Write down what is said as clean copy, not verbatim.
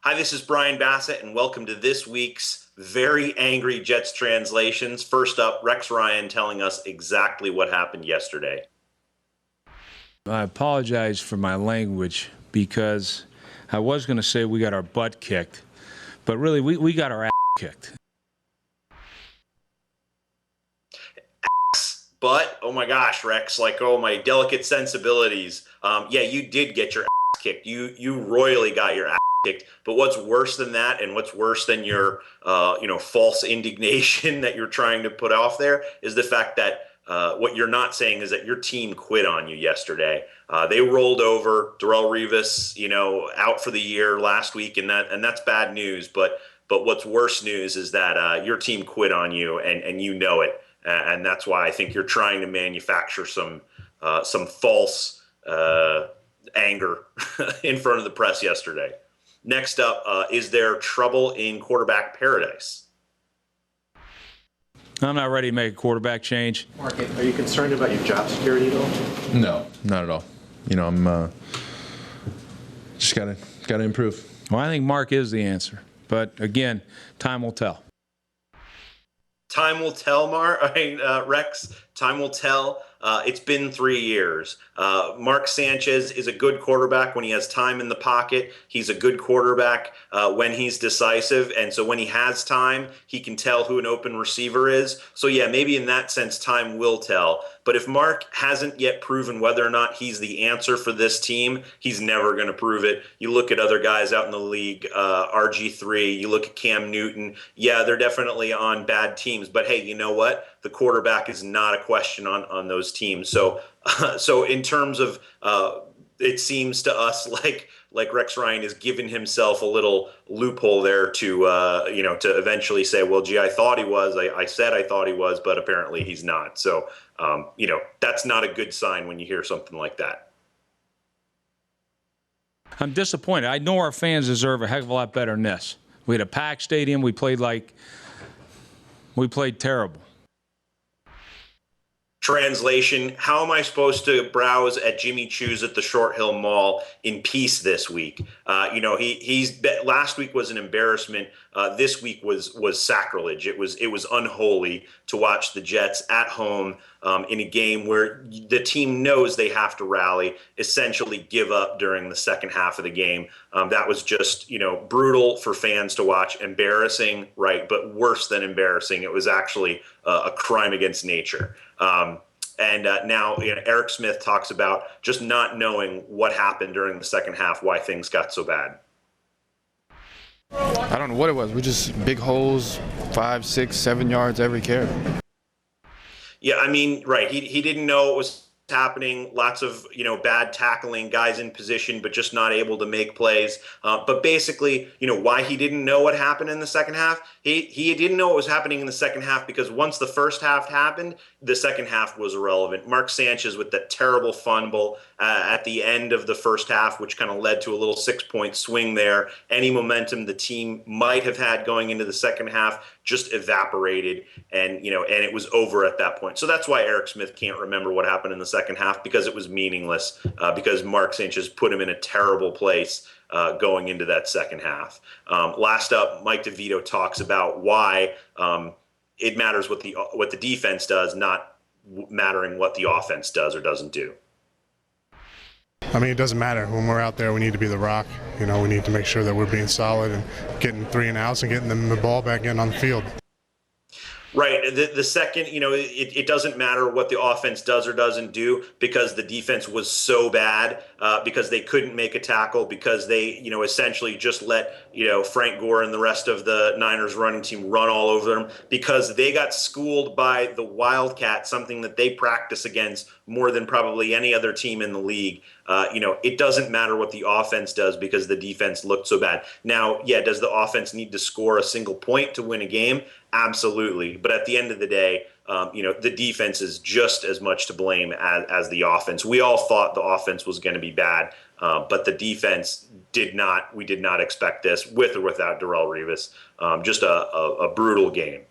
Hi, this is Brian Bassett, and welcome to this week's Very Angry Jets Translations. First up, Rex Ryan telling us exactly what happened yesterday. I apologize for my language because I was going to say we got our butt kicked, but really we got our ass kicked. But, oh my gosh, Rex, oh my delicate sensibilities. Yeah, you did get your ass kicked. You royally got your ass kicked. But what's worse than that, and what's worse than your false indignation that you're trying to put off there, is the fact that what you're not saying is that your team quit on you yesterday. They rolled over. Darrelle Revis, out for the year last week, and that's bad news. But what's worse news is that your team quit on you, and you know it. And that's why I think you're trying to manufacture some false anger in front of the press yesterday. Next up, is there trouble in quarterback paradise? I'm not ready to make a quarterback change. Mark, are you concerned about your job security at all? No, not at all. I'm just gotta improve. Well, I think Mark is the answer, but again, time will tell. Time will tell, Rex. Time will tell. It's been 3 years. Mark Sanchez is a good quarterback when he has time in the pocket. He's a good quarterback when he's decisive. And so when he has time, he can tell who an open receiver is. So, yeah, maybe in that sense, time will tell. But if Mark hasn't yet proven whether or not he's the answer for this team, he's never going to prove it. You look at other guys out in the league, RG3, you look at Cam Newton. Yeah, they're definitely on bad teams. But, hey, you know what? The quarterback is not a question on those teams. So in terms of it seems to us like Rex Ryan has given himself a little loophole there to eventually say, well, gee, I thought he was. I said I thought he was, but apparently he's not. So that's not a good sign when you hear something like that. I'm disappointed. I know our fans deserve a heck of a lot better than this. We had a packed stadium. We played terrible. Translation: how am I supposed to browse at Jimmy Choo's at the Short Hill Mall in peace this week? Last week was an embarrassment. This week was sacrilege. It was unholy to watch the Jets at home in a game where the team knows they have to rally, essentially give up during the second half of the game. That was just brutal for fans to watch, embarrassing, right? But worse than embarrassing, it was actually a crime against nature. Now Eric Smith talks about just not knowing what happened during the second half, why things got so bad. I don't know what it was. We just big holes, 5, 6, 7 yards every carry. Yeah, I mean, right. He didn't know it was happening. Lots of bad tackling, guys in position but just not able to make plays. But basically, why he didn't know what happened in the second half. He didn't know what was happening in the second half because once the first half happened, the second half was irrelevant. Mark Sanchez with that terrible fumble at the end of the first half, which kind of led to a little 6-point swing there. Any momentum the team might have had going into the second half just evaporated, and it was over at that point. So that's why Eric Smith can't remember what happened in the second half, because it was meaningless, because Mark Sanchez put him in a terrible place going into that second half. Last up, Mike DeVito talks about why it matters what the defense does, not mattering what the offense does or doesn't do. I mean, it doesn't matter. When we're out there, we need to be the rock. We need to make sure that we're being solid and getting 3 and outs and getting them the ball back in on the field. Right. The second, it doesn't matter what the offense does or doesn't do, because the defense was so bad, because they couldn't make a tackle, because they, essentially just let, Frank Gore and the rest of the Niners running team run all over them, because they got schooled by the Wildcat, something that they practice against more than probably any other team in the league. It doesn't matter what the offense does because the defense looked so bad. Now, yeah, does the offense need to score a single point to win a game? Absolutely. But at the end of the day, the defense is just as much to blame as the offense. We all thought the offense was going to be bad, but the defense did not. We did not expect this with or without Darrelle Revis. Just a brutal game.